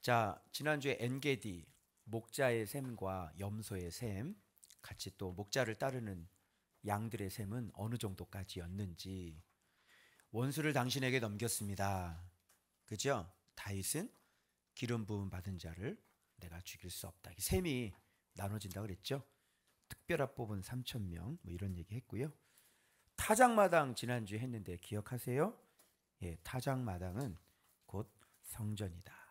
자, 지난주에 엔게디, 목자의 셈과 염소의 셈, 같이 또 목자를 따르는 양들의 셈은 어느 정도까지였는지, 원수를 당신에게 넘겼습니다. 그죠? 다윗은 기름 부음 받은 자를 내가 죽일 수 없다. 셈이 나눠진다 그랬죠? 특별한 뽑은 3천 명, 뭐 이런 얘기 했고요. 타작마당 지난주에 했는데 기억하세요? 예, 타작마당은 곧 성전이다.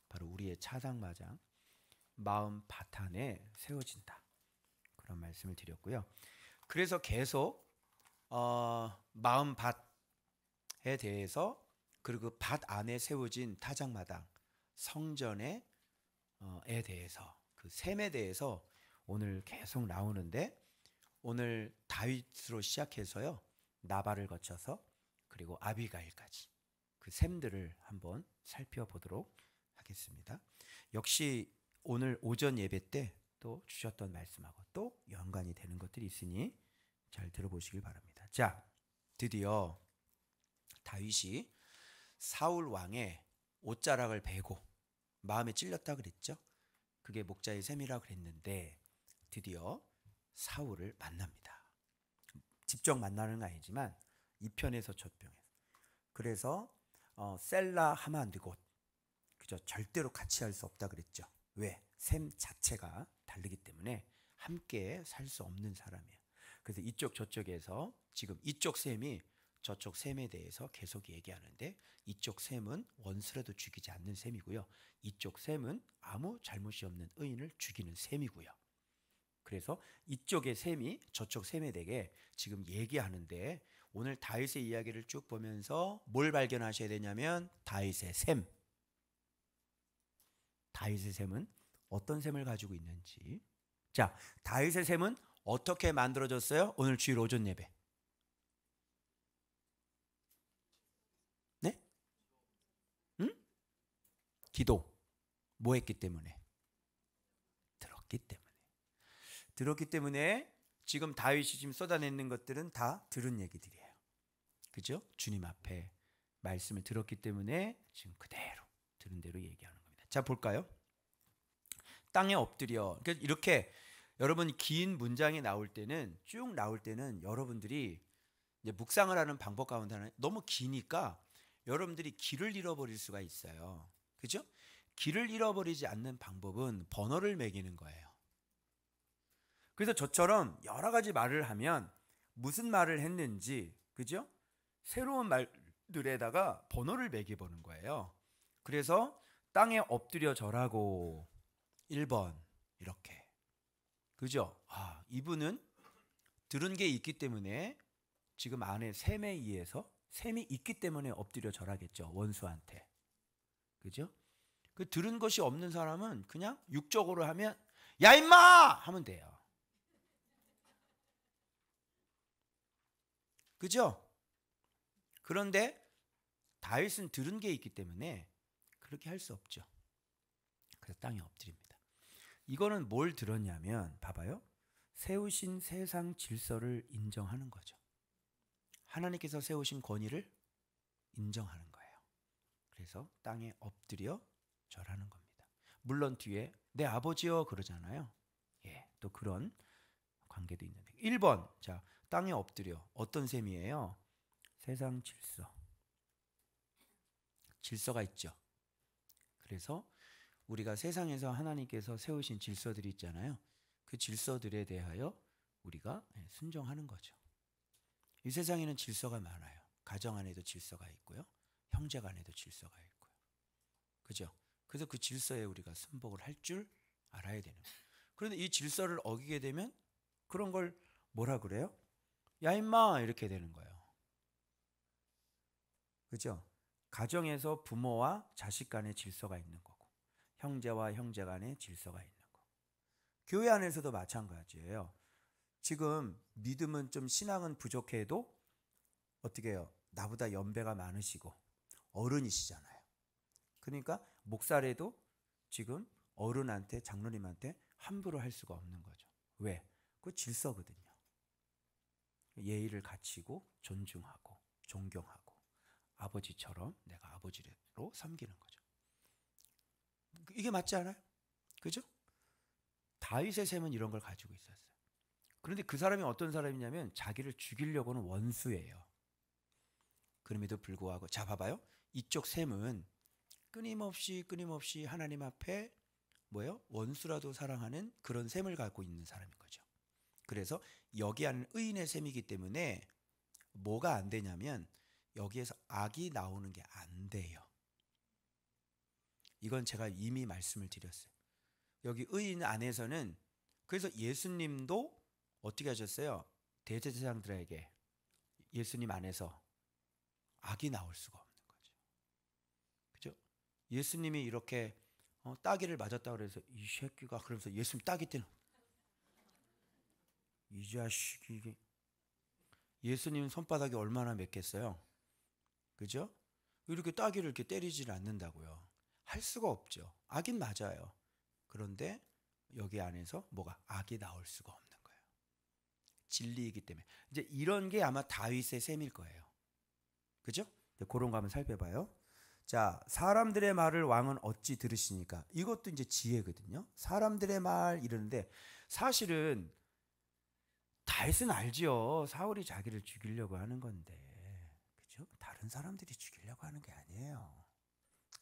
바로 우리의 타작마당, 마음 밭안에 세워진다. 그런 말씀을 드렸고요. 그래서 계속 마음 밭에 대해서, 그리고 그 밭 안에 세워진 타작마당, 성전에 대해서, 그 셈에 대해서 오늘 계속 나오는데, 오늘 다윗으로 시작해서요, 나발을 거쳐서 그리고 아비가일까지 그 셈들을 한번 살펴보도록 하겠습니다. 역시 오늘 오전 예배 때 또 주셨던 말씀하고 또 연관이 되는 것들이 있으니 잘 들어보시길 바랍니다. 자, 드디어 다윗이 사울 왕의 옷자락을 베고 마음에 찔렸다 그랬죠. 그게 목자의 셈이라 그랬는데 드디어 사울을 만납니다. 직접 만나는 건 아니지만 이 편에서 저 편에서. 그래서 셀라 하만드곳, 그죠? 절대로 같이 할 수 없다 그랬죠. 왜? 셈 자체가 다르기 때문에 함께 살 수 없는 사람이에요. 그래서 이쪽 저쪽에서 지금 이쪽 셈이 저쪽 셈에 대해서 계속 얘기하는데, 이쪽 셈은 원수라도 죽이지 않는 셈이고요, 이쪽 셈은 아무 잘못이 없는 의인을 죽이는 셈이고요. 그래서 이쪽의 셈이 저쪽 셈에 대해 지금 얘기하는데, 오늘 다윗의 이야기를 쭉 보면서 뭘 발견하셔야 되냐면 다윗의 셈, 다윗의 셈은 어떤 셈을 가지고 있는지. 자, 다윗의 셈은 어떻게 만들어졌어요? 오늘 주일 오전 예배. 네? 응? 기도. 뭐 했기 때문에? 들었기 때문에. 들었기 때문에 지금 다윗이 지금 쏟아내는 것들은 다 들은 얘기들이에요. 그죠? 주님 앞에 말씀을 들었기 때문에 지금 그대로 들은 대로 얘기하는 겁니다. 자, 볼까요? 땅에 엎드려. 그러니까 이렇게 여러분 긴 문장이 나올 때는, 쭉 나올 때는 여러분들이 이제 묵상을 하는 방법 가운데 하나, 너무 기니까 여러분들이 길을 잃어버릴 수가 있어요. 그죠? 길을 잃어버리지 않는 방법은 번호를 매기는 거예요. 그래서 저처럼 여러 가지 말을 하면 무슨 말을 했는지, 그죠? 새로운 말들에다가 번호를 매겨보는 거예요. 그래서 땅에 엎드려 절하고 1번 이렇게. 그죠? 아, 이분은 들은 게 있기 때문에 지금 안에 셈에 의해서, 셈이 있기 때문에 엎드려 절하겠죠, 원수한테. 그죠? 그 들은 것이 없는 사람은 그냥 육적으로 하면 야 임마 하면 돼요. 그죠? 그런데 다윗은 들은 게 있기 때문에 그렇게 할 수 없죠. 그래서 땅에 엎드립니다. 이거는 뭘 들었냐면, 봐봐요, 세우신 세상 질서를 인정하는 거죠. 하나님께서 세우신 권위를 인정하는 거예요. 그래서 땅에 엎드려 절하는 겁니다. 물론 뒤에 내 아버지여 그러잖아요. 예, 또 그런 관계도 있는데. 1번, 자, 땅에 엎드려. 어떤 셈이에요? 세상 질서. 질서가 있죠. 그래서 우리가 세상에서 하나님께서 세우신 질서들이 있잖아요. 그 질서들에 대하여 우리가 순종하는 거죠. 이 세상에는 질서가 많아요. 가정 안에도 질서가 있고요, 형제 간에도 질서가 있고요. 그죠? 그래서 그 질서에 우리가 순복을 할 줄 알아야 되는 거예요. 그런데 이 질서를 어기게 되면 그런 걸 뭐라 그래요? 야 임마 이렇게 되는 거예요. 그죠? 가정에서 부모와 자식 간의 질서가 있는 거고, 형제와 형제 간의 질서가 있는 거고, 교회 안에서도 마찬가지예요. 지금 믿음은 좀, 신앙은 부족해도 어떻게 해요? 나보다 연배가 많으시고 어른이시잖아요. 그러니까 목사래도 지금 어른한테, 장로님한테 함부로 할 수가 없는 거죠. 왜? 그 질서거든요. 예의를 갖추고 존중하고 존경하고 아버지처럼 내가 아버지로 섬기는 거죠. 이게 맞지 않아요? 그죠? 다윗의 셈은 이런 걸 가지고 있었어요. 그런데 그 사람이 어떤 사람이냐면 자기를 죽이려고는 원수예요. 그럼에도 불구하고 자 봐봐요. 이쪽 셈은 끊임없이 하나님 앞에 뭐예요? 원수라도 사랑하는 그런 셈을 갖고 있는 사람인 거죠. 그래서 여기 안은 의인의 셈이기 때문에 뭐가 안 되냐면 여기에서 악이 나오는 게 안 돼요. 이건 제가 이미 말씀을 드렸어요. 여기 의인 안에서는 그래서 예수님도 어떻게 하셨어요? 대제사장들에게 예수님 안에서 악이 나올 수가 없는 거죠. 그죠? 예수님이 이렇게 따귀를 맞았다 그래서 이 새끼가 그러면서 예수님 따귀 때는 이 자식이 예수님 손바닥이 얼마나 맵겠어요? 그죠? 이렇게 따귀를 이렇게 때리지는 않는다고요. 할 수가 없죠. 악인 맞아요. 그런데 여기 안에서 뭐가 악이 나올 수가 없는 거예요. 진리이기 때문에. 이제 이런 게 아마 다윗의 셈일 거예요. 그죠? 그런 거 한번 살펴봐요. 자, 사람들의 말을 왕은 어찌 들으시니까. 이것도 이제 지혜거든요. 사람들의 말 이러는데 사실은 다윗은 알죠. 사울이 자기를 죽이려고 하는 건데. 그죠? 다른 사람들이 죽이려고 하는 게 아니에요.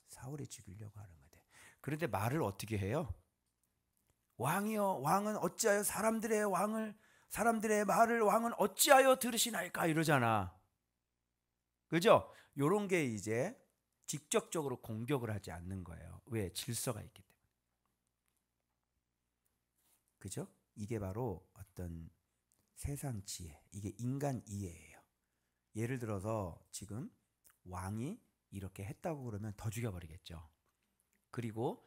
사울이 죽이려고 하는 건데. 그런데 말을 어떻게 해요? 왕이여, 왕은 어찌하여 사람들의 말을 왕은 어찌하여 들으시나이까 이러잖아. 그죠? 요런 게 이제 직접적으로 공격을 하지 않는 거예요. 왜? 질서가 있기 때문에. 그죠? 이게 바로 어떤 세상 지혜, 이게 인간 이해예요. 예를 들어서 지금 왕이 이렇게 했다고 그러면 더 죽여버리겠죠. 그리고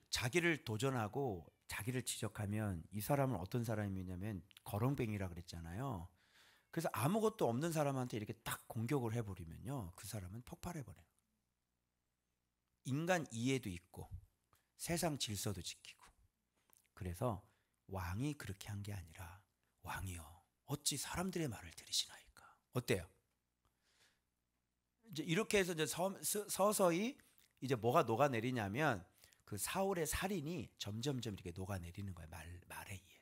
자기를 도전하고 자기를 지적하면 이 사람은 어떤 사람이냐면 거렁뱅이라 그랬잖아요. 그래서 아무것도 없는 사람한테 이렇게 딱 공격을 해버리면요, 그 사람은 폭발해버려요. 인간 이해도 있고 세상 질서도 지키고. 그래서 왕이 그렇게 한 게 아니라 왕이여 어찌 사람들의 말을 들으시나이까. 어때요? 이제 이렇게 해서 이제 서서히 이제 뭐가 녹아내리냐면 그 사울의 살인이 점점점 이렇게 녹아내리는 거예요. 말에 의해서.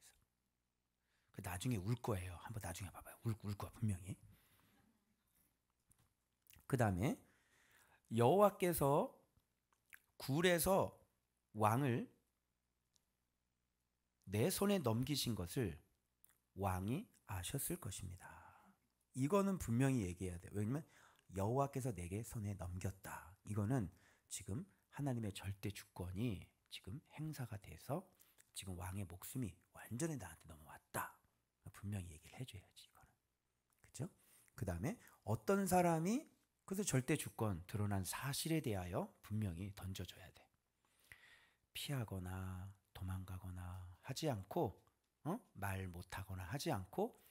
그 나중에 울 거예요. 한번 나중에 봐봐요. 울 거야 분명히. 그 다음에 여호와께서 굴에서 왕을 내 손에 넘기신 것을 왕이 아셨을 것입니다. 이거는 분명히 얘기해야 돼요. 왜냐면 여호와께서 내게 손에 넘겼다. 이거는 지금 하나님의 절대 주권이 지금 행사가 돼서 지금 왕의 목숨이 완전히 나한테 넘어왔다. 분명히 얘기를 해줘야지 이거는. 그죠? 그 다음에 어떤 사람이 그래서 절대 주권 드러난 사실에 대하여 분명히 던져줘야 돼. 피하거나 도망가거나 하지 않고 말 못하거나 하지 않고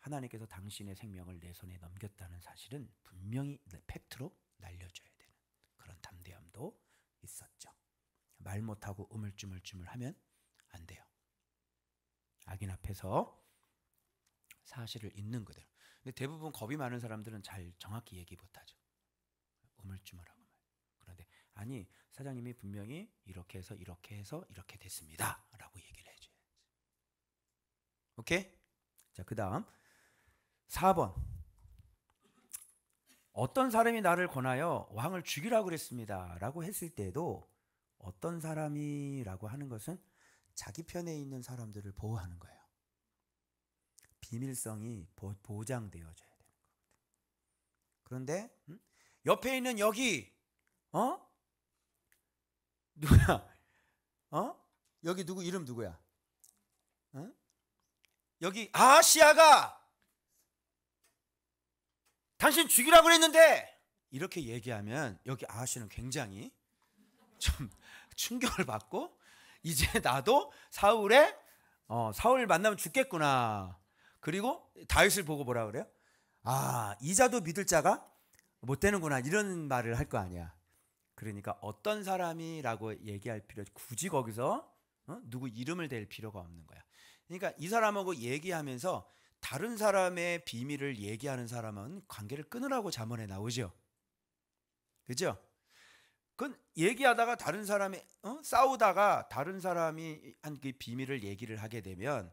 하나님께서 당신의 생명을 내 손에 넘겼다는 사실은 분명히 팩트로 날려줘야 되는 그런 담대함도 있었죠. 말 못하고 우물쭈물쭈물 하면 안 돼요. 악인 앞에서 사실을 있는 그대로. 근데 대부분 겁이 많은 사람들은 잘 정확히 얘기 못하죠. 우물쭈물하고 말. 그런데 아니 사장님이 분명히 이렇게 해서 이렇게 됐습니다 라고 얘기를 해줘야지. 오케이? 자, 그 다음 4번. 어떤 사람이 나를 권하여 왕을 죽이라고 그랬습니다 라고 했을 때도 어떤 사람이라고 하는 것은 자기 편에 있는 사람들을 보호하는 거예요. 비밀성이 보장되어져야 되는 거거든. 그런데 옆에 있는 여기 누구야? 여기 누구 이름 누구야? 여기 아하시아가 당신 죽이라고 그랬는데 이렇게 얘기하면 여기 아하시아는 굉장히 좀 충격을 받고 이제 나도 사울을 만나면 죽겠구나. 그리고 다윗을 보고 뭐라 그래요? 아, 이자도 믿을 자가 못 되는구나. 이런 말을 할 거 아니야. 그러니까 어떤 사람이라고 얘기할 필요 굳이 거기서 누구 이름을 댈 필요가 없는 거야. 그러니까 이 사람하고 얘기하면서 다른 사람의 비밀을 얘기하는 사람은 관계를 끊으라고 잠언에 나오죠. 그죠? 그건 얘기하다가 다른 사람이 싸우다가 다른 사람이 한 그 비밀을 얘기를 하게 되면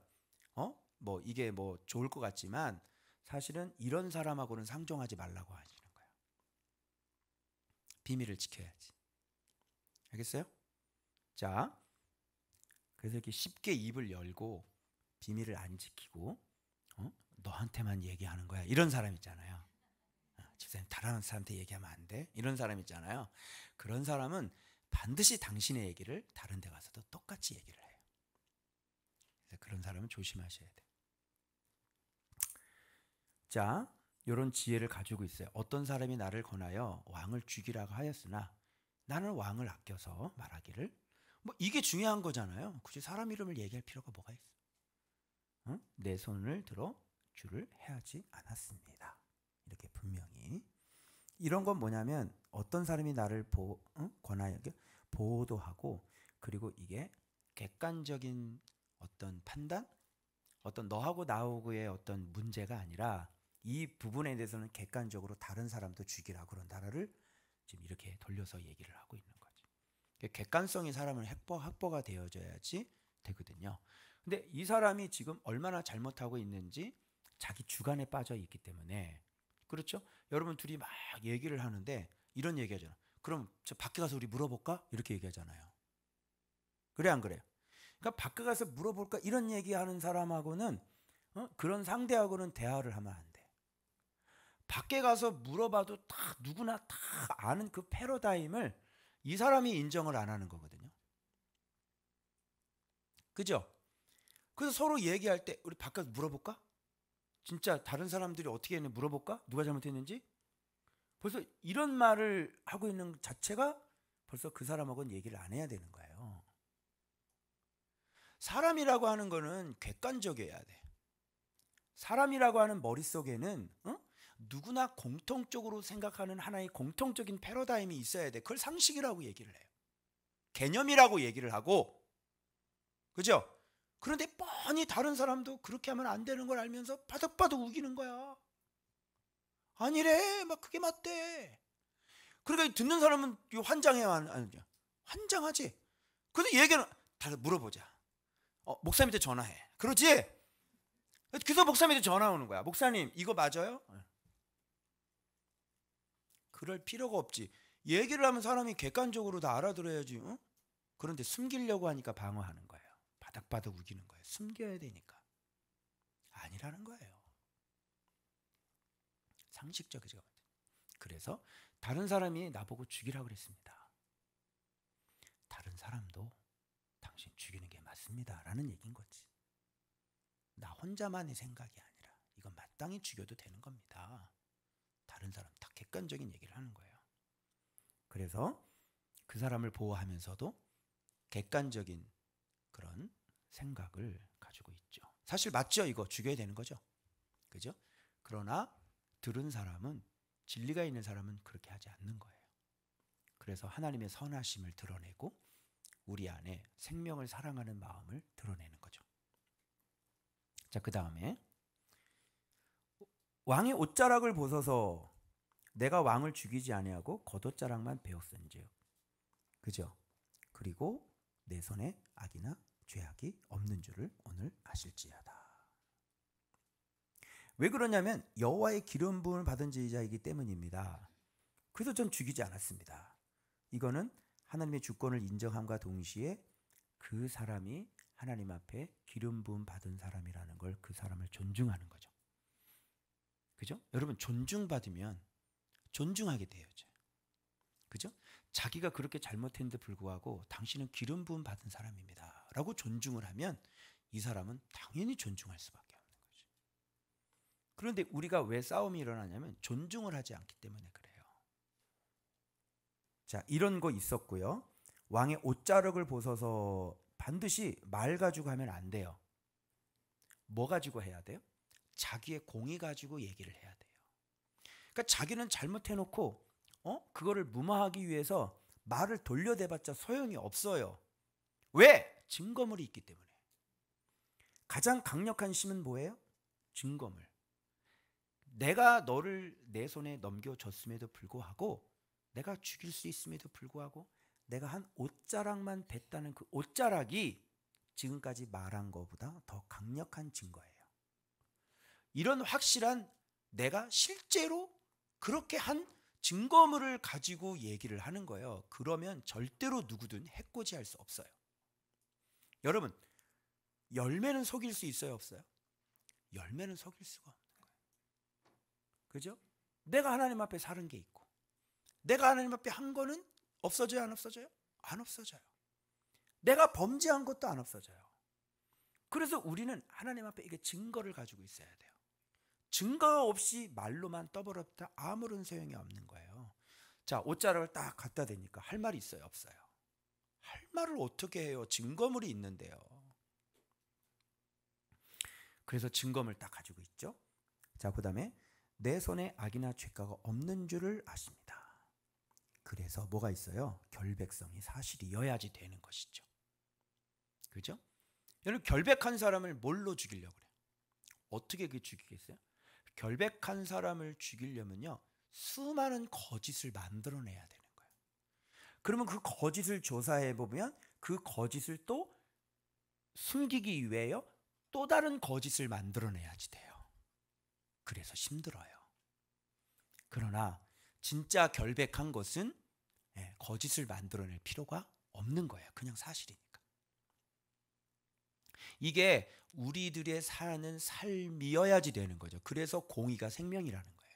뭐 이게 뭐 좋을 것 같지만 사실은 이런 사람하고는 상종하지 말라고 하시는 거예요. 비밀을 지켜야지. 알겠어요? 자, 그래서 이렇게 쉽게 입을 열고 비밀을 안 지키고 너한테만 얘기하는 거야. 이런 사람 있잖아요. 집사님 다른 사람한테 얘기하면 안 돼. 이런 사람 있잖아요. 그런 사람은 반드시 당신의 얘기를 다른 데 가서도 똑같이 얘기를 해요. 그래서 그런 사람은 조심하셔야 돼요. 자, 이런 지혜를 가지고 있어요. 어떤 사람이 나를 권하여 왕을 죽이라고 하였으나 나는 왕을 아껴서 말하기를 뭐 이게 중요한 거잖아요. 굳이 사람 이름을 얘기할 필요가 뭐가 있어? 내 손을 들어 주를 해하지 않았습니다. 이렇게 분명히 이런 건 뭐냐면 어떤 사람이 나를 권하여 보호도 하고 그리고 이게 객관적인 어떤 판단, 어떤 너하고 나하고의 어떤 문제가 아니라 이 부분에 대해서는 객관적으로 다른 사람도 죽이라 그런 단어를 지금 이렇게 돌려서 얘기를 하고 있는 거죠. 객관성이 사람은 확보가 되어져야지 되거든요. 근데 이 사람이 지금 얼마나 잘못하고 있는지 자기 주관에 빠져 있기 때문에 그렇죠? 여러분 둘이 막 얘기를 하는데 이런 얘기 하잖아. 그럼 저 밖에 가서 우리 물어볼까? 이렇게 얘기하잖아요. 그래 안 그래요? 그러니까 밖에 가서 물어볼까? 이런 얘기하는 사람하고는 그런 상대하고는 대화를 하면 안 돼. 밖에 가서 물어봐도 다 누구나 다 아는 그 패러다임을 이 사람이 인정을 안 하는 거거든요. 그죠? 그래서 서로 얘기할 때 우리 밖에 가서 물어볼까? 진짜 다른 사람들이 어떻게 했는지 물어볼까? 누가 잘못했는지? 벌써 이런 말을 하고 있는 자체가 벌써 그 사람하고는 얘기를 안 해야 되는 거예요. 사람이라고 하는 거는 객관적이어야 돼. 사람이라고 하는 머릿속에는 누구나 공통적으로 생각하는 하나의 공통적인 패러다임이 있어야 돼. 그걸 상식이라고 얘기를 해요. 개념이라고 얘기를 하고 그죠? 그런데 뻔히 다른 사람도 그렇게 하면 안 되는 걸 알면서 바득바득 우기는 거야. 아니래 막 그게 맞대. 그러니까 듣는 사람은 환장해야 하느냐? 환장하지. 근데 얘기는 다 물어보자. 목사님한테 전화해. 그러지? 그래서 목사님한테 전화 오는 거야. 목사님 이거 맞아요? 그럴 필요가 없지. 얘기를 하면 사람이 객관적으로 다 알아들어야지. 그런데 숨기려고 하니까 방어하는 거예요. 바닥바닥 우기는 거예요. 숨겨야 되니까. 아니라는 거예요. 상식적이죠. 그래서 다른 사람이 나보고 죽이라고 그랬습니다. 다른 사람도 당신 죽이는 게 맞습니다. 라는 얘기인 거지. 나 혼자만의 생각이 아니라 이건 마땅히 죽여도 되는 겁니다. 다른 사람 다 객관적인 얘기를 하는 거예요. 그래서 그 사람을 보호하면서도 객관적인 그런 생각을 가지고 있죠. 사실 맞죠? 이거 죽여야 되는 거죠. 그죠? 그러나 들은 사람은 진리가 있는 사람은 그렇게 하지 않는 거예요. 그래서 하나님의 선하심을 드러내고 우리 안에 생명을 사랑하는 마음을 드러내는 거죠. 자, 그 다음에 왕의 옷자락을 보소서 내가 왕을 죽이지 아니하고 겉옷자락만 베었은즉 그죠? 그리고 내 손에 악이나 죄악이 없는 줄을 오늘 아실지어다. 왜 그러냐면 여호와의 기름 부음을 받은 자이기 때문입니다. 그래서 전 죽이지 않았습니다. 이거는 하나님의 주권을 인정함과 동시에 그 사람이 하나님 앞에 기름 부음 받은 사람이라는 걸 그 사람을 존중하는 거죠. 그죠? 여러분 존중받으면 존중하게 되어져. 그죠? 자기가 그렇게 잘못했는데 불구하고 당신은 기름 부음 받은 사람입니다. 라고 존중을 하면 이 사람은 당연히 존중할 수밖에 없는 거죠. 그런데 우리가 왜 싸움이 일어나냐면 존중을 하지 않기 때문에 그래요. 자, 이런 거 있었고요. 왕의 옷자락을 보소서 반드시 말 가지고 하면 안 돼요. 뭐 가지고 해야 돼요? 자기의 공의 가지고 얘기를 해야 돼요. 그러니까 자기는 잘못해놓고 그거를 무마하기 위해서 말을 돌려대봤자 소용이 없어요. 왜? 증거물이 있기 때문에. 가장 강력한 힘은 뭐예요? 증거물. 내가 너를 내 손에 넘겨줬음에도 불구하고 내가 죽일 수 있음에도 불구하고 내가 한 옷자락만 뱉다는 그 옷자락이 지금까지 말한 것보다 더 강력한 증거예요. 이런 확실한 내가 실제로 그렇게 한 증거물을 가지고 얘기를 하는 거예요. 그러면 절대로 누구든 해코지할 수 없어요. 여러분, 열매는 속일 수 있어요, 없어요? 열매는 속일 수가 없는 거예요. 그죠? 내가 하나님 앞에 사는 게 있고 내가 하나님 앞에 한 거는 없어져요, 안 없어져요? 안 없어져요. 내가 범죄한 것도 안 없어져요. 그래서 우리는 하나님 앞에 이게 증거를 가지고 있어야 돼요. 증거 없이 말로만 떠벌었다 아무런 소용이 없는 거예요. 자, 옷자락을 딱 갖다 대니까 할 말이 있어요, 없어요? 할 말을 어떻게 해요? 증거물이 있는데요. 그래서 증거물 딱 가지고 있죠. 자, 그 다음에 내 손에 악이나 죄가가 없는 줄을 아십니다. 그래서 뭐가 있어요? 결백성이 사실이어야지 되는 것이죠. 그죠? 여러분, 결백한 사람을 뭘로 죽이려고 그래요? 어떻게 그 죽이겠어요? 결백한 사람을 죽이려면요, 수많은 거짓을 만들어내야 되는 거예요. 그러면 그 거짓을 조사해 보면 그 거짓을 또 숨기기 위해요, 또 다른 거짓을 만들어내야지 돼요. 그래서 힘들어요. 그러나 진짜 결백한 것은 거짓을 만들어낼 필요가 없는 거예요. 그냥 사실이니까. 이게 우리들의 사는 삶이어야지 되는 거죠. 그래서 공의가 생명이라는 거예요.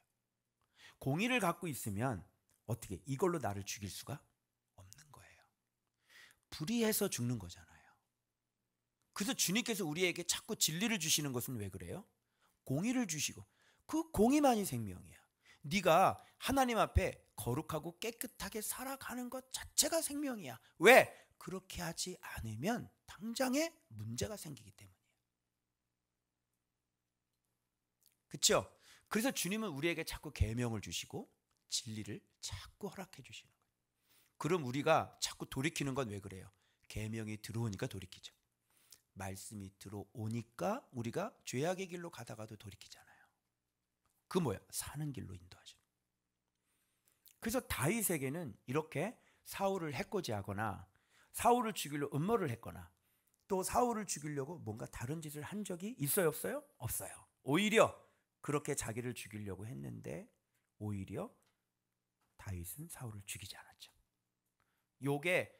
공의를 갖고 있으면 어떻게 이걸로 나를 죽일 수가 없는 거예요. 불의해서 죽는 거잖아요. 그래서 주님께서 우리에게 자꾸 진리를 주시는 것은 왜 그래요? 공의를 주시고 그 공의만이 생명이야. 네가 하나님 앞에 거룩하고 깨끗하게 살아가는 것 자체가 생명이야. 왜? 그렇게 하지 않으면 당장에 문제가 생기기 때문이에요. 그렇죠? 그래서 주님은 우리에게 자꾸 계명을 주시고 진리를 자꾸 허락해 주시는 거예요. 그럼 우리가 자꾸 돌이키는 건 왜 그래요? 계명이 들어오니까 돌이키죠. 말씀이 들어오니까 우리가 죄악의 길로 가다가도 돌이키잖아요. 그 뭐야? 사는 길로 인도하죠. 그래서 다윗에게는 이렇게 사울을 해코지하거나 사울을 죽이려고 음모를 했거나 또 사울을 죽이려고 뭔가 다른 짓을 한 적이 있어요, 없어요? 없어요. 오히려 그렇게 자기를 죽이려고 했는데 오히려 다윗은 사울을 죽이지 않았죠. 요게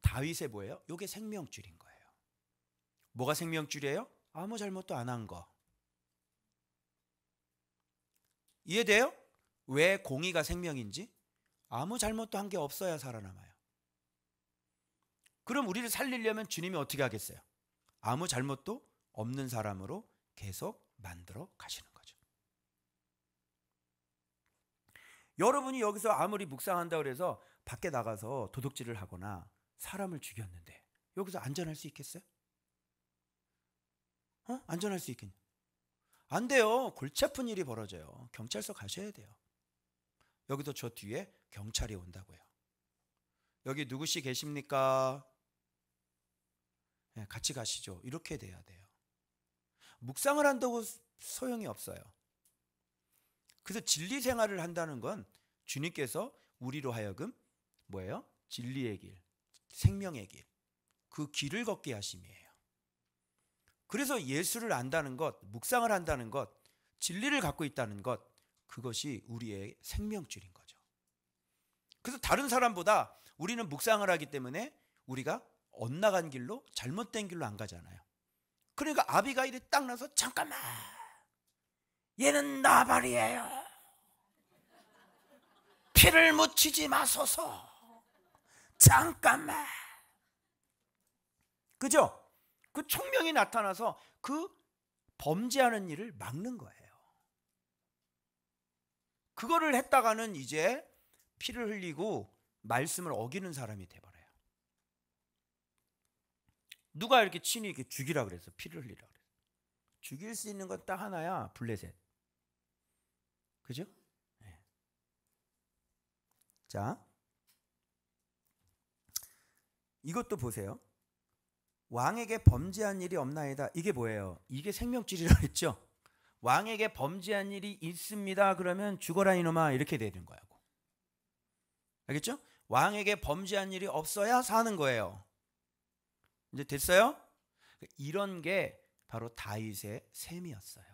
다윗의 뭐예요? 요게 생명줄인 거예요. 뭐가 생명줄이에요? 아무 잘못도 안 한 거. 이해돼요? 왜 공의가 생명인지? 아무 잘못도 한 게 없어야 살아남아요. 그럼 우리를 살리려면 주님이 어떻게 하겠어요? 아무 잘못도 없는 사람으로 계속 만들어 가시는 거죠. 여러분이 여기서 아무리 묵상한다고 해서 밖에 나가서 도둑질을 하거나 사람을 죽였는데 여기서 안전할 수 있겠어요? 안전할 수 있겠냐? 안 돼요. 골치 아픈 일이 벌어져요. 경찰서 가셔야 돼요. 여기도 저 뒤에 경찰이 온다고요. 여기 누구씨 계십니까? 네, 같이 가시죠. 이렇게 돼야 돼요. 묵상을 한다고 소용이 없어요. 그래서 진리 생활을 한다는 건 주님께서 우리로 하여금 뭐예요? 진리의 길, 생명의 길, 그 길을 걷게 하심이에요. 그래서 예수를 안다는 것, 묵상을 한다는 것, 진리를 갖고 있다는 것, 그것이 우리의 생명줄인 거죠. 그래서 다른 사람보다 우리는 묵상을 하기 때문에 우리가 엇나간 길로 잘못된 길로 안 가잖아요. 그러니까 아비가일이 딱 나서 잠깐만, 얘는 나발이에요. 피를 묻히지 마소서. 잠깐만. 그죠? 그 총명이 나타나서 그 범죄하는 일을 막는 거예요. 그거를 했다가는 이제 피를 흘리고 말씀을 어기는 사람이 돼버려요. 누가 이렇게 친히 이렇게 죽이라 그래서 피를 흘리라 그래서. 죽일 수 있는 건 딱 하나야, 블레셋. 그죠? 네. 자, 이것도 보세요. 왕에게 범죄한 일이 없나이다. 이게 뭐예요? 이게 생명줄이라고 했죠. 왕에게 범죄한 일이 있습니다. 그러면 죽어라 이놈아, 이렇게 되는 거예요. 알겠죠? 왕에게 범죄한 일이 없어야 사는 거예요. 이제 됐어요? 이런 게 바로 다윗의 셈이었어요.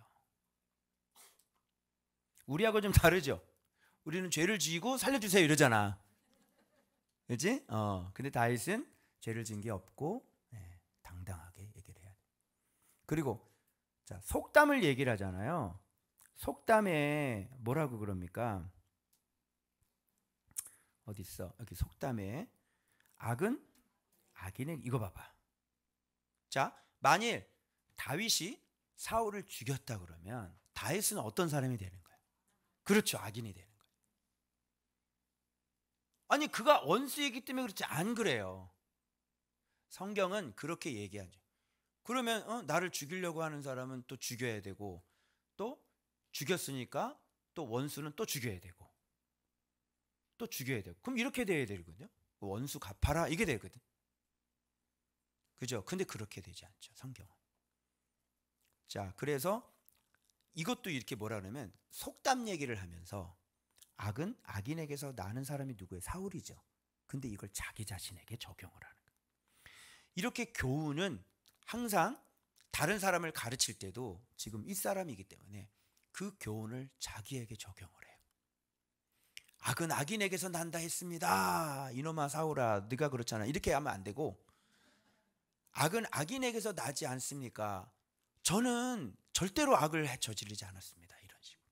우리하고 좀 다르죠? 우리는 죄를 지고 살려주세요 이러잖아. 그렇지? 근데 다윗은 죄를 지은 게 없고 당당하게 얘기를 해야 돼. 그리고 자, 속담을 얘기를 하잖아요. 속담에 뭐라고 그럽니까? 어디 있어? 여기 속담에 악은 악인의 이거 봐봐. 자, 만일 다윗이 사울을 죽였다 그러면 다윗은 어떤 사람이 되는 거예요? 그렇죠, 악인이 되는 거예요. 아니 그가 원수이기 때문에 그렇지 안 그래요. 성경은 그렇게 얘기하죠. 그러면 나를 죽이려고 하는 사람은 또 죽여야 되고, 또 죽였으니까 또 원수는 또 죽여야 되고, 또 죽여야 되고, 그럼 이렇게 돼야 되거든요. 원수 갚아라 이게 되거든. 그죠? 근데 그렇게 되지 않죠, 성경은. 자, 그래서 이것도 이렇게 뭐라 그러면 속담 얘기를 하면서 악은 악인에게서 나는 사람이 누구예요? 사울이죠. 근데 이걸 자기 자신에게 적용을 하는 거예요. 이렇게 교훈은 항상 다른 사람을 가르칠 때도 지금 윗사람이기 때문에 그 교훈을 자기에게 적용을 해요. 악은 악인에게서 난다 했습니다. 이놈아 사울아 네가 그렇잖아. 이렇게 하면 안 되고, 악은 악인에게서 나지 않습니까? 저는 절대로 악을 저지르지 않았습니다. 이런 식으로.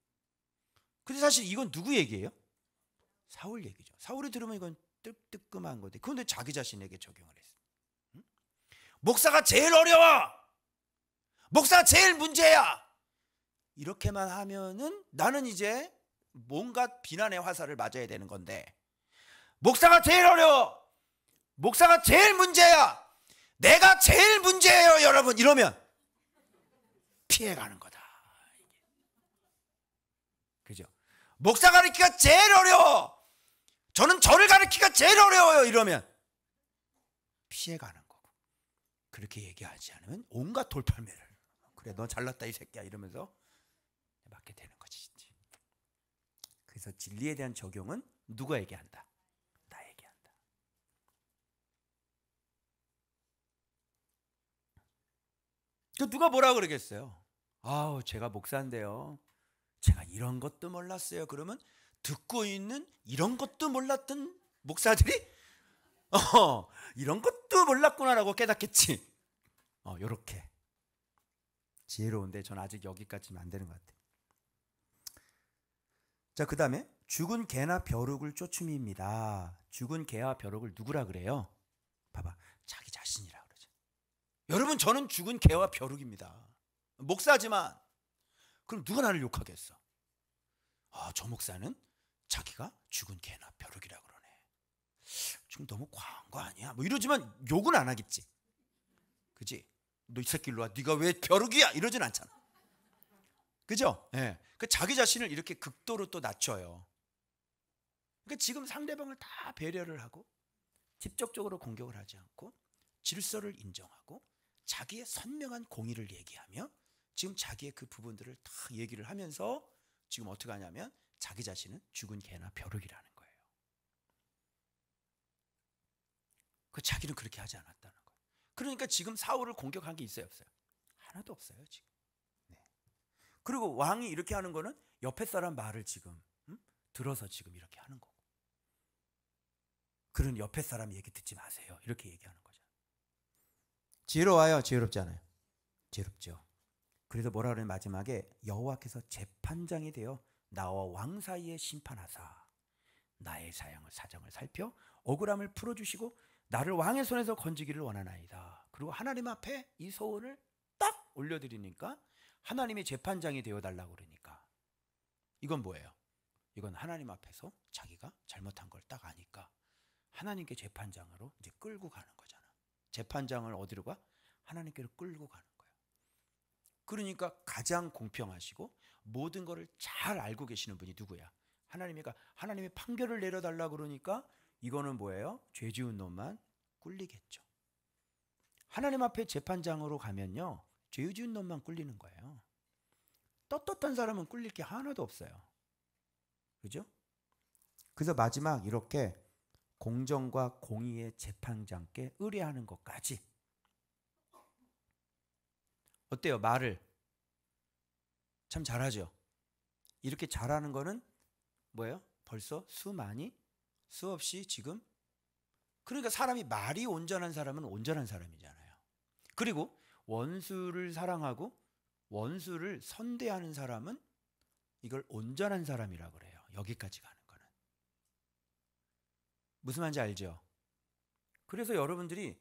근데 사실 이건 누구 얘기예요? 사울 얘기죠. 사울이 들으면 이건 뜨끔한 건데, 그런데 자기 자신에게 적용을 했어요. 목사가 제일 어려워. 목사가 제일 문제야. 이렇게만 하면은 나는 이제 뭔가 비난의 화살을 맞아야 되는 건데, 목사가 제일 어려워. 목사가 제일 문제야. 내가 제일 문제예요, 여러분. 이러면 피해가는 거다. 그죠? 목사 가르치기가 제일 어려워. 저는 저를 가르치기가 제일 어려워요. 이러면 피해가는 거고. 그렇게 얘기하지 않으면 온갖 돌팔매를, 그래 너 잘났다 이 새끼야 이러면서 맞게 되는 거지. 그래서 진리에 대한 적용은 누구에게 한다? 나에게 한다. 그 누가 뭐라 그러겠어요? 아우 제가 목사인데요, 제가 이런 것도 몰랐어요. 그러면 듣고 있는 이런 것도 몰랐던 목사들이 이런 것도 몰랐구나라고 깨닫겠지. 요렇게 지혜로운데 전 아직 여기까지는 안 되는 것 같아요. 자, 그 다음에 죽은 개나 벼룩을 쫓음입니다. 죽은 개와 벼룩을 누구라 그래요? 봐봐, 자기 자신이라 그러죠. 여러분 저는 죽은 개와 벼룩입니다. 목사지만 그럼 누가 나를 욕하겠어? 저 목사는 자기가 죽은 개나 벼룩이라 그러네. 지금 너무 과한 거 아니야? 뭐 이러지만 욕은 안 하겠지. 그지? 너 이 새끼 일로 와. 네가 왜 벼룩이야? 이러진 않잖아. 그죠? 예. 그 자기 자신을 이렇게 극도로 또 낮춰요. 그러니까 지금 상대방을 다 배려를 하고 직접적으로 공격을 하지 않고 질서를 인정하고 자기의 선명한 공의를 얘기하며 지금 자기의 그 부분들을 다 얘기를 하면서 지금 어떻게 하냐면 자기 자신은 죽은 개나 벼룩이라는 거예요. 그 자기는 그렇게 하지 않았다는 거예요. 그러니까 지금 사울을 공격한 게 있어요, 없어요? 하나도 없어요 지금. 네. 그리고 왕이 이렇게 하는 거는 옆에 사람 말을 지금 들어서 지금 이렇게 하는 거고, 그런 옆에 사람 얘기 듣지 마세요 이렇게 얘기하는 거잖아요. 지혜로워요, 지혜롭지 않아요? 지혜롭죠. 그래서 뭐라 그러냐면 마지막에 여호와께서 재판장이 되어 나와 왕 사이에 심판하사 나의 사정을 살펴 억울함을 풀어주시고 나를 왕의 손에서 건지기를 원하나이다. 그리고 하나님 앞에 이 소원을 딱 올려드리니까 하나님이 재판장이 되어달라고 그러니까 이건 뭐예요? 이건 하나님 앞에서 자기가 잘못한 걸 딱 아니까 하나님께 재판장으로 이제 끌고 가는 거잖아. 재판장을 어디로 가? 하나님께로 끌고 가는 거예요. 그러니까 가장 공평하시고 모든 것을 잘 알고 계시는 분이 누구야? 하나님이니까 하나님이 판결을 내려달라고 그러니까 이거는 뭐예요? 죄 지은 놈만 꿀리겠죠. 하나님 앞에 재판장으로 가면요, 죄 지은 놈만 꿀리는 거예요. 떳떳한 사람은 꿀릴 게 하나도 없어요. 그죠? 그래서 마지막 이렇게 공정과 공의의 재판장께 의뢰하는 것까지. 어때요? 말을 참 잘하죠. 이렇게 잘하는 거는 뭐예요? 벌써 수없이 지금. 그러니까 사람이 말이 온전한 사람은 온전한 사람이잖아요. 그리고 원수를 사랑하고 원수를 선대하는 사람은 이걸 온전한 사람이라고 그래요. 여기까지 가는 거는. 무슨 말인지 알죠? 그래서 여러분들이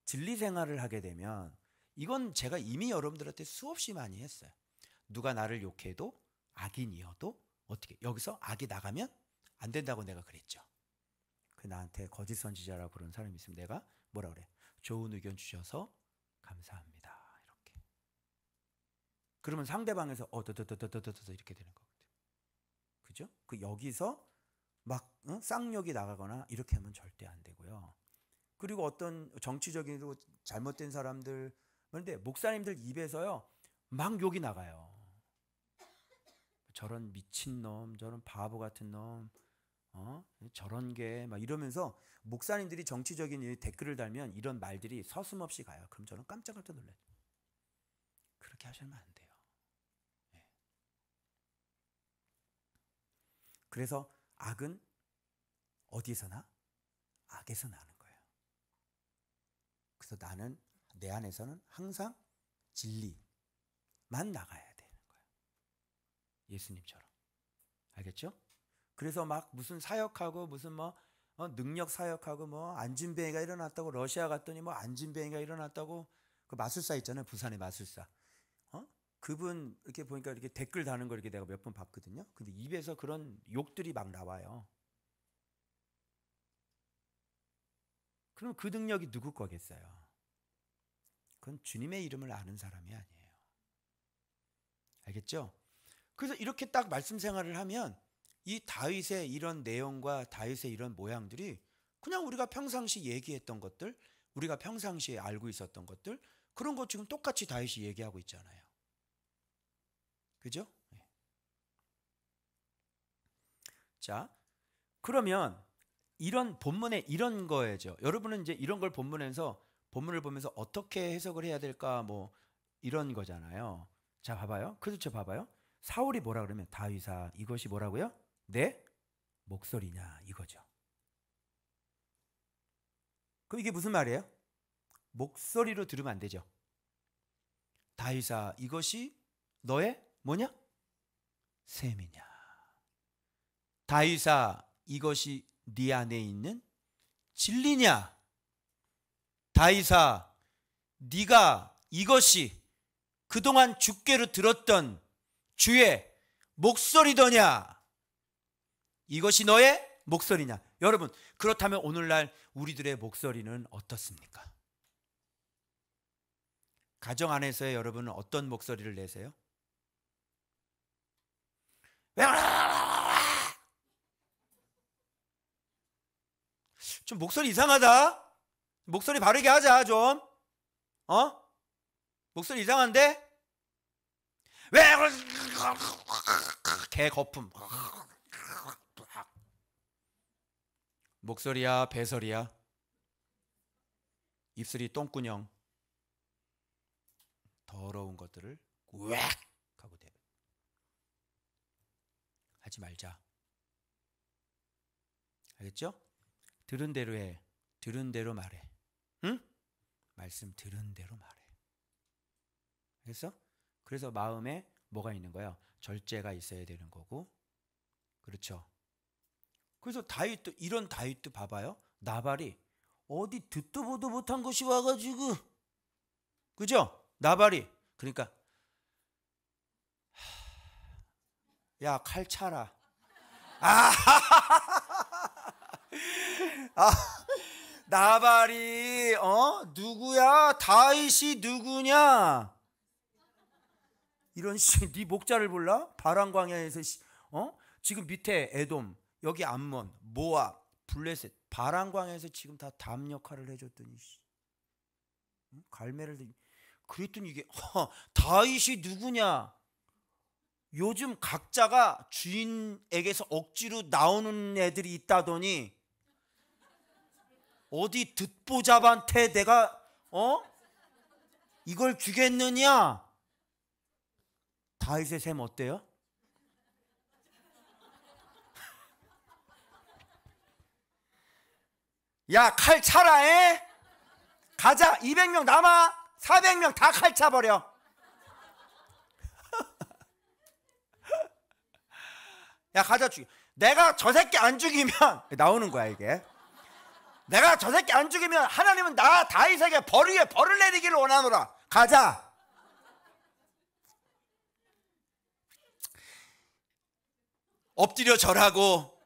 진리 생활을 하게 되면, 이건 제가 이미 여러분들한테 수없이 많이 했어요. 누가 나를 욕해도 악인이어도 어떻게, 여기서 악이 나가면 안 된다고 내가 그랬죠. 그 나한테 거짓 선지자라고 그러는 사람이 있으면 내가 뭐라 그래? 좋은 의견 주셔서 감사합니다. 이렇게. 그러면 상대방에서 더더더더더더 이렇게 되는 거거든요. 그죠? 그 여기서 막 쌍욕이 나가거나 이렇게 하면 절대 안 되고요. 그리고 어떤 정치적인 잘못된 사람들, 그런데 목사님들 입에서요 막 욕이 나가요. 저런 미친놈, 저런 바보 같은 놈, 저런 게 막 이러면서 목사님들이 정치적인 댓글을 달면 이런 말들이 서슴없이 가요. 그럼 저는 깜짝깜짝 놀라요. 그렇게 하시면 안 돼요. 네. 그래서 악은 어디서 나? 악에서 나는 거예요. 그래서 나는 내 안에서는 항상 진리만 나가야 되는 거예요. 예수님처럼. 알겠죠? 그래서 막 무슨 사역하고 무슨 능력 사역하고 안진뱅이가 일어났다고, 러시아 갔더니 안진뱅이가 일어났다고, 그 마술사 있잖아요. 부산의 마술사. 그분 이렇게 보니까 이렇게 댓글 다는 걸 이렇게 내가 몇 번 봤거든요. 근데 입에서 그런 욕들이 막 나와요. 그럼 그 능력이 누구 거겠어요? 그건 주님의 이름을 아는 사람이 아니에요. 알겠죠? 그래서 이렇게 딱 말씀 생활을 하면 이 다윗의 이런 내용과 다윗의 이런 모양들이 그냥 우리가 평상시 얘기했던 것들, 우리가 평상시에 알고 있었던 것들, 그런 거 지금 똑같이 다윗이 얘기하고 있잖아요. 그죠? 네. 자, 그러면 이런 본문에 이런 거죠. 여러분은 이제 이런 걸 본문을 보면서 어떻게 해석을 해야 될까 이런 거잖아요. 자, 봐봐요. 그렇죠, 봐봐요. 사울이 뭐라 그러면 다윗아 이것이 뭐라고요? 내 목소리냐 이거죠. 그럼 이게 무슨 말이에요? 목소리로 들으면 안 되죠. 다윗아 이것이 너의 뭐냐? 셈이냐. 다윗아 이것이 네 안에 있는 진리냐. 다윗아 네가 이것이 그동안 주께로 들었던 주의 목소리더냐. 이것이 너의 목소리냐. 여러분, 그렇다면 오늘날 우리들의 목소리는 어떻습니까? 가정 안에서의 여러분은 어떤 목소리를 내세요? 좀 목소리 이상하다. 목소리 바르게 하자 좀. 목소리 이상한데? 왜? 개 거품. 목소리야 배설이야? 입술이 똥구녕. 더러운 것들을 왁 하고 대변. 하지 말자. 알겠죠? 들은 대로 해. 들은 대로 말해. 응? 말씀 들은 대로 말해. 알겠어? 그래서 마음에 뭐가 있는 거야? 절제가 있어야 되는 거고. 그렇죠? 그래서 다윗도, 이런 다윗도 봐봐요. 나발이 어디 듣도 보도 못한 것이 와가지고, 그죠? 나발이 그러니까 야 칼 차라. 나발이 누구야? 다윗이 누구냐? 이런 네 목자를 몰라? 바람 광야에서 지금 밑에 에돔, 여기 암몬, 모압, 블레셋, 바람 광야에서 지금 다 담 역할을 해줬더니 갈매를 그랬더니 이게 다윗이 누구냐? 요즘 각자가 주인에게서 억지로 나오는 애들이 있다더니 어디 듣보잡한테 내가 이걸 주겠느냐? 다윗의 셈 어때요? 야, 칼 차라. 에? 가자. 200명 남아. 400명 다 칼 차버려. 야, 가자. 죽여. 내가 저 새끼 안 죽이면 나오는 거야 이게. 내가 저 새끼 안 죽이면 하나님은 나 다윗에게 벌 위에 벌을 내리기를 원하노라. 가자. 엎드려 절하고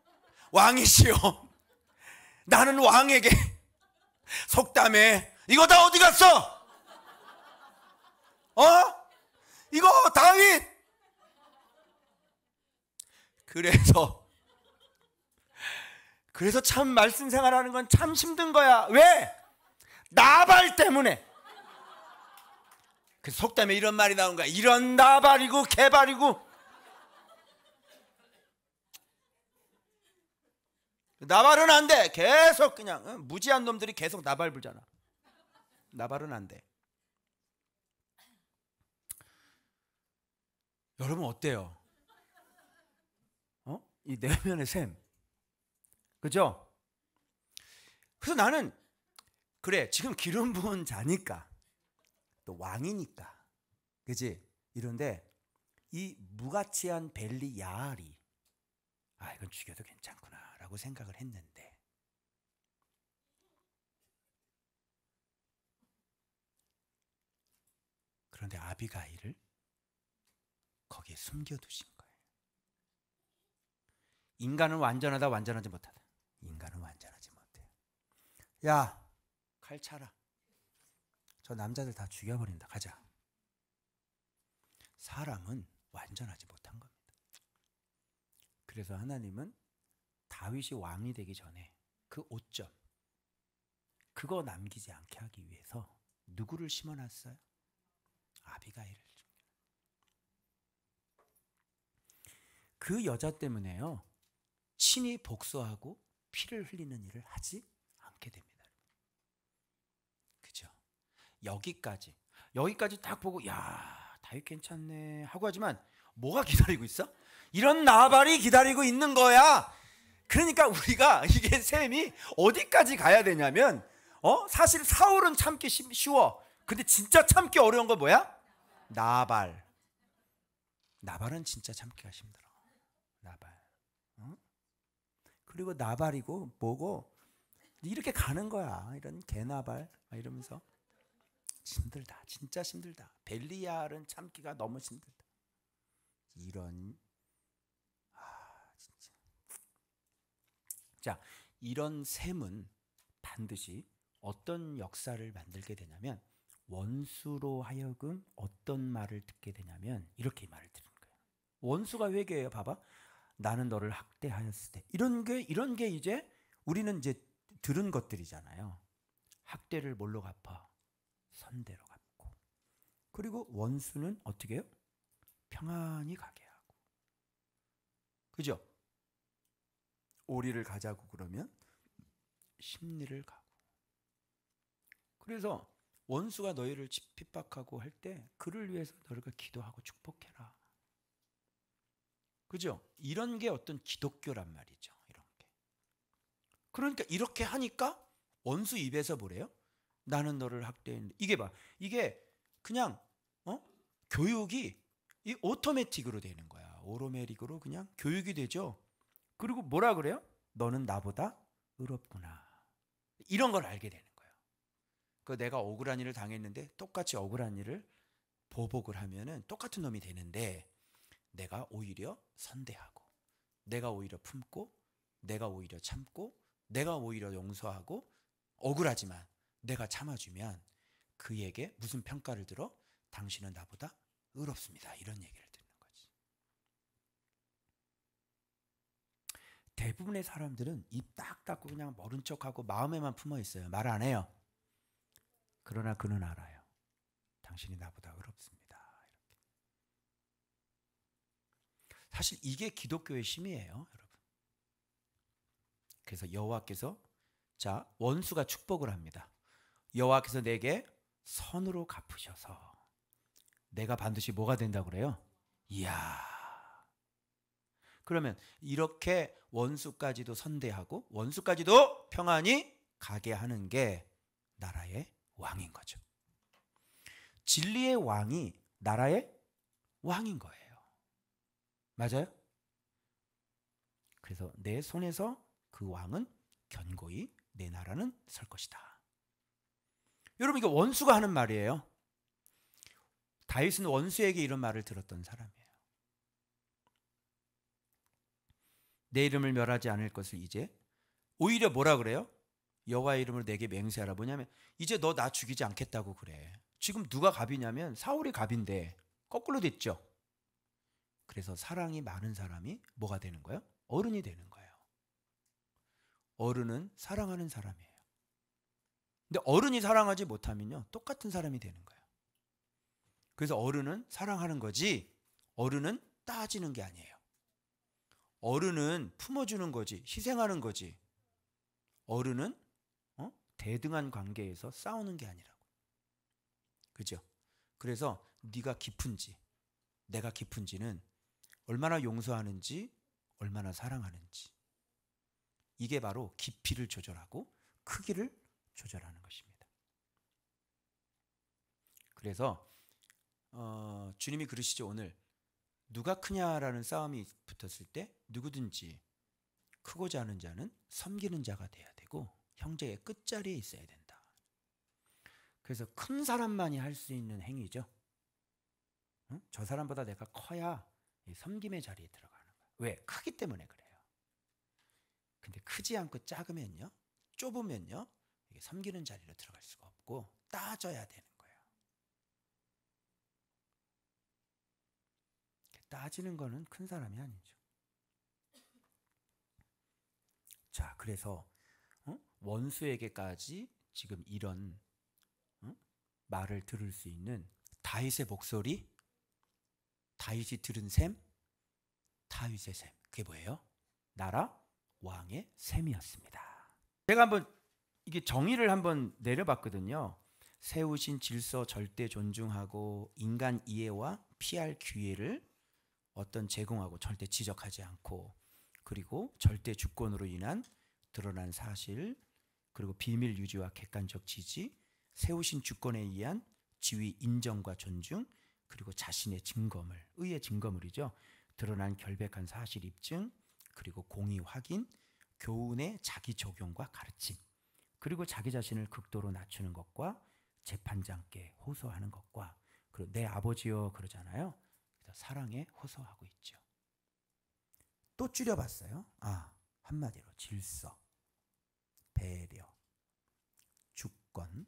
왕이시여 나는 왕에게 속담에 이거 다 어디 갔어? 이거 다윗. 그래서 참 말씀 생활하는 건 참 힘든 거야. 왜? 나발 때문에. 그 속담에 이런 말이 나온 거야. 이런 나발이고 개발이고. 나발은 안 돼. 계속 그냥 무지한 놈들이 계속 나발 불잖아. 나발은 안 돼. 여러분 어때요? 이 내면의 셈. 그죠? 그래서 나는 그래 지금 기름 부은 자니까 또 왕이니까 그지? 이런데 이 무가치한 벨리야알이 이건 죽여도 괜찮구나 라고 생각을 했는데 그런데 아비가일을 거기에 숨겨두신 거예요. 인간은 완전하다 완전하지 못하다. 인간은 완전하지 못해요. 야, 칼 차라. 저 남자들 다 죽여버린다. 가자. 사람은 완전하지 못한 겁니다. 그래서 하나님은 다윗이 왕이 되기 전에 그 5점 그거 남기지 않게 하기 위해서 누구를 심어놨어요? 아비가일을. 그 여자 때문에요 친히 복수하고 피를 흘리는 일을 하지 않게 됩니다. 그죠? 여기까지 딱 보고 야 다윗 괜찮네 하고 하지만 뭐가 기다리고 있어? 이런 나발이 기다리고 있는 거야. 그러니까 우리가 이게 셈이 어디까지 가야 되냐면 사실 사울은 참기 쉬워. 근데 진짜 참기 어려운 건 뭐야? 나발은 진짜 참기가 힘들어. 나발. 그리고 나발이고 뭐고 이렇게 가는 거야. 이런 개나발 이러면서 힘들다. 진짜 힘들다. 벨리야알은 참기가 너무 힘들다. 이런 진짜. 자, 이런 셈은 반드시 어떤 역사를 만들게 되냐면 원수로 하여금 어떤 말을 듣게 되냐면 이렇게 말을 듣는 거예요. 원수가 회개해요. 봐봐. 나는 너를 학대하였을 때 이런 게 이제 우리는 이제 들은 것들이잖아요. 학대를 뭘로 갚아? 선대로 갚고. 그리고 원수는 어떻게 해요? 평안히 가게 하고. 그죠? 오리를 가자고 그러면 심리를 가고. 그래서 원수가 너희를 핍박하고 할 때 그를 위해서 너희가 기도하고 축복해라. 그죠? 이런 게 어떤 기독교란 말이죠. 이런 게. 그러니까 이렇게 하니까 원수 입에서 뭐래요? 나는 너를 학대했는데. 이게 봐. 이게 그냥 교육이 이 오토매틱으로 되는 거야. 오토매틱으로 그냥 교육이 되죠. 그리고 뭐라 그래요? 너는 나보다 의롭구나. 이런 걸 알게 되는 거예요. 그 내가 억울한 일을 당했는데 똑같이 억울한 일을 보복을 하면은 똑같은 놈이 되는데 내가 오히려 선대하고 내가 오히려 품고 내가 오히려 참고 내가 오히려 용서하고 억울하지만 내가 참아주면 그에게 무슨 평가를 들어? 당신은 나보다 의롭습니다. 이런 얘기를 듣는 거지. 대부분의 사람들은 입 딱 닫고 그냥 모른 척하고 마음에만 품어 있어요. 말 안 해요. 그러나 그는 알아요. 당신이 나보다 의롭습니다. 이렇게. 사실 이게 기독교의 힘이에요, 여러분. 그래서 여호와께서 자, 원수가 축복을 합니다. 여호와께서 내게 선으로 갚으셔서 내가 반드시 뭐가 된다고 그래요? 이야. 그러면 이렇게 원수까지도 선대하고 원수까지도 평안히 가게 하는 게 나라의 왕인 거죠. 진리의 왕이 나라의 왕인 거예요. 맞아요? 그래서 내 손에서 그 왕은 견고히 내 나라는 설 것이다. 여러분, 이거 원수가 하는 말이에요. 다윗은 원수에게 이런 말을 들었던 사람이에요. 내 이름을 멸하지 않을 것을 이제 오히려 뭐라 그래요? 여호와의 이름으로 내게 맹세하라. 뭐냐면 이제 너 나 죽이지 않겠다고 그래. 지금 누가 갑이냐면 사울이 갑인데 거꾸로 됐죠. 그래서 사랑이 많은 사람이 뭐가 되는 거예요? 어른이 되는 거예요. 어른은 사랑하는 사람이에요. 근데 어른이 사랑하지 못하면요, 똑같은 사람이 되는 거예요. 그래서 어른은 사랑하는 거지 어른은 따지는 게 아니에요. 어른은 품어주는 거지 희생하는 거지 어른은 대등한 관계에서 싸우는 게 아니라고. 그죠? 그래서 네가 깊은지 내가 깊은지는 얼마나 용서하는지 얼마나 사랑하는지, 이게 바로 깊이를 조절하고 크기를 조절하는 것입니다. 그래서 주님이 그러시죠. 오늘 누가 크냐라는 싸움이 붙었을 때 누구든지 크고자 하는 자는 섬기는 자가 돼야 되고 형제의 끝자리에 있어야 된다. 그래서 큰 사람만이 할 수 있는 행위죠. 응? 저 사람보다 내가 커야 섬김의 자리에 들어가는 거야. 왜? 크기 때문에 그래요. 근데 크지 않고 작으면요, 좁으면요, 이게 섬기는 자리로 들어갈 수가 없고 따져야 되는 거예요. 따지는 거는 큰 사람이 아니죠. 자, 그래서 원수에게까지 지금 이런 말을 들을 수 있는 다윗의 목소리, 다윗이 들은 셈, 다윗의 셈, 그게 뭐예요? 나라 왕의 셈이었습니다. 제가 한번 이게 정의를 한번 내려봤거든요. 세우신 질서 절대 존중하고 인간 이해와 피할 기회를 어떤 제공하고 절대 지적하지 않고, 그리고 절대 주권으로 인한 드러난 사실, 그리고 비밀 유지와 객관적 지지, 세우신 주권에 의한 지위 인정과 존중, 그리고 자신의 증거물, 의의 증거물이죠. 드러난 결백한 사실 입증, 그리고 공의 확인, 교훈의 자기 적용과 가르침, 그리고 자기 자신을 극도로 낮추는 것과 재판장께 호소하는 것과, 그리고 내 아버지여 그러잖아요. 사랑에 호소하고 있죠. 또 줄여봤어요. 한마디로 질서, 배려, 주권,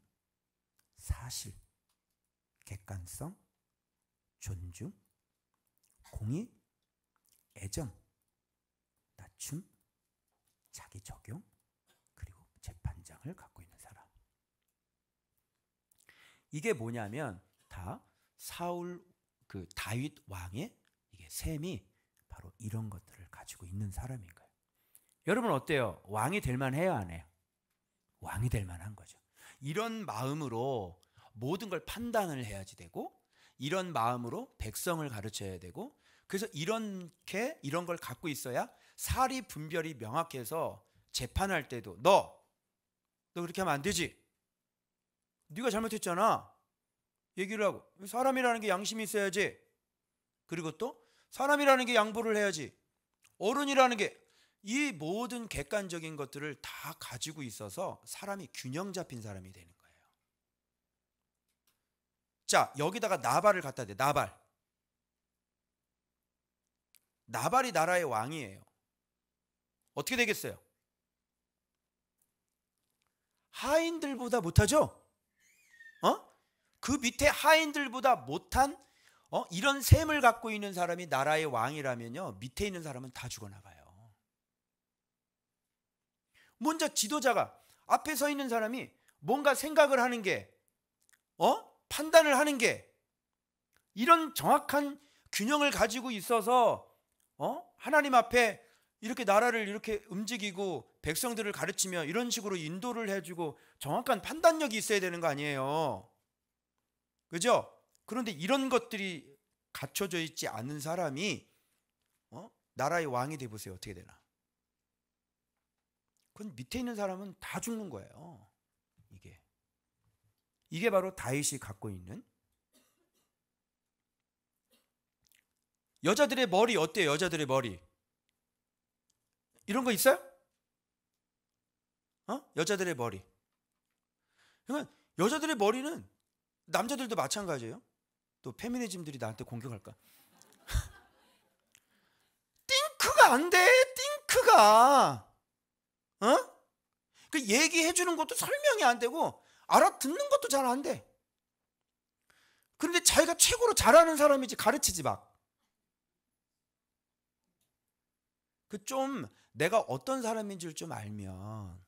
사실, 객관성, 존중, 공의, 애정, 낮춤, 자기 적용, 그리고 재판장을 갖고 있는 사람. 이게 뭐냐면 다 사울 그 다윗 왕의 이게 셈이 바로 이런 것들을 가지고 있는 사람인 거예요. 여러분 어때요? 왕이 될 만해요, 안 해요? 왕이 될 만한 거죠. 이런 마음으로 모든 걸 판단을 해야지 되고, 이런 마음으로 백성을 가르쳐야 되고, 그래서 이런 걸 갖고 있어야 사리 분별이 명확해서 재판할 때도 너 그렇게 하면 안 되지. 네가 잘못했잖아. 얘기를 하고, 사람이라는 게 양심이 있어야지. 그리고 또 사람이라는 게 양보를 해야지. 어른이라는 게, 이 모든 객관적인 것들을 다 가지고 있어서 사람이 균형 잡힌 사람이 되는 거예요. 자, 여기다가 나발을 갖다 대. 나발이 나라의 왕이에요. 어떻게 되겠어요? 하인들보다 못하죠? 그 밑에 하인들보다 못한 이런 셈을 갖고 있는 사람이 나라의 왕이라면요, 밑에 있는 사람은 다 죽어나가요. 먼저 지도자가, 앞에 서 있는 사람이 뭔가 생각을 하는 게, 판단을 하는 게, 이런 정확한 균형을 가지고 있어서 하나님 앞에 이렇게 나라를 이렇게 움직이고 백성들을 가르치며 이런 식으로 인도를 해주고 정확한 판단력이 있어야 되는 거 아니에요. 그죠? 그런데 이런 것들이 갖춰져 있지 않은 사람이 나라의 왕이 돼 보세요. 어떻게 되나? 그건 밑에 있는 사람은 다 죽는 거예요. 이게 바로 다윗이 갖고 있는 여자들의 머리 어때요? 여자들의 머리 이런 거 있어요? 여자들의 머리. 그러니까 여자들의 머리는 남자들도 마찬가지예요. 또 페미니즘들이 나한테 공격할까? 띵크가 안 돼. 띵크가. 그 얘기해 주는 것도 설명이 안 되고 알아듣는 것도 잘 안 돼. 그런데 자기가 최고로 잘하는 사람이지 가르치지 막. 그 좀 내가 어떤 사람인지를 좀 알면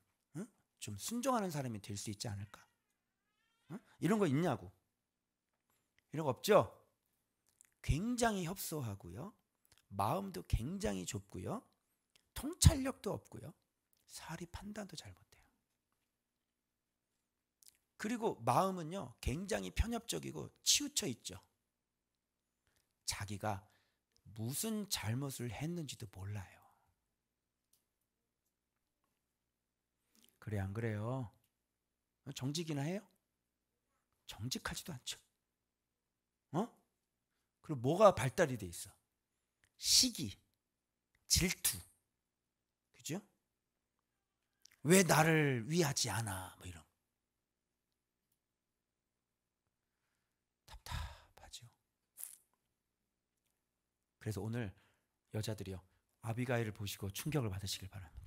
좀 순종하는 사람이 될 수 있지 않을까? 이런 거 있냐고. 이런 거 없죠? 굉장히 협소하고요. 마음도 굉장히 좁고요. 통찰력도 없고요. 사리 판단도 잘 못해요. 그리고 마음은요 굉장히 편협적이고 치우쳐 있죠. 자기가 무슨 잘못을 했는지도 몰라요. 그래 안 그래요? 정직이나 해요? 정직하지도 않죠. 그리고 뭐가 발달이 돼 있어? 시기, 질투, 그죠? 왜 나를 위하지 않아? 뭐 이런. 답답하죠. 그래서 오늘 여자들이요 아비가일을 보시고 충격을 받으시길 바랍니다.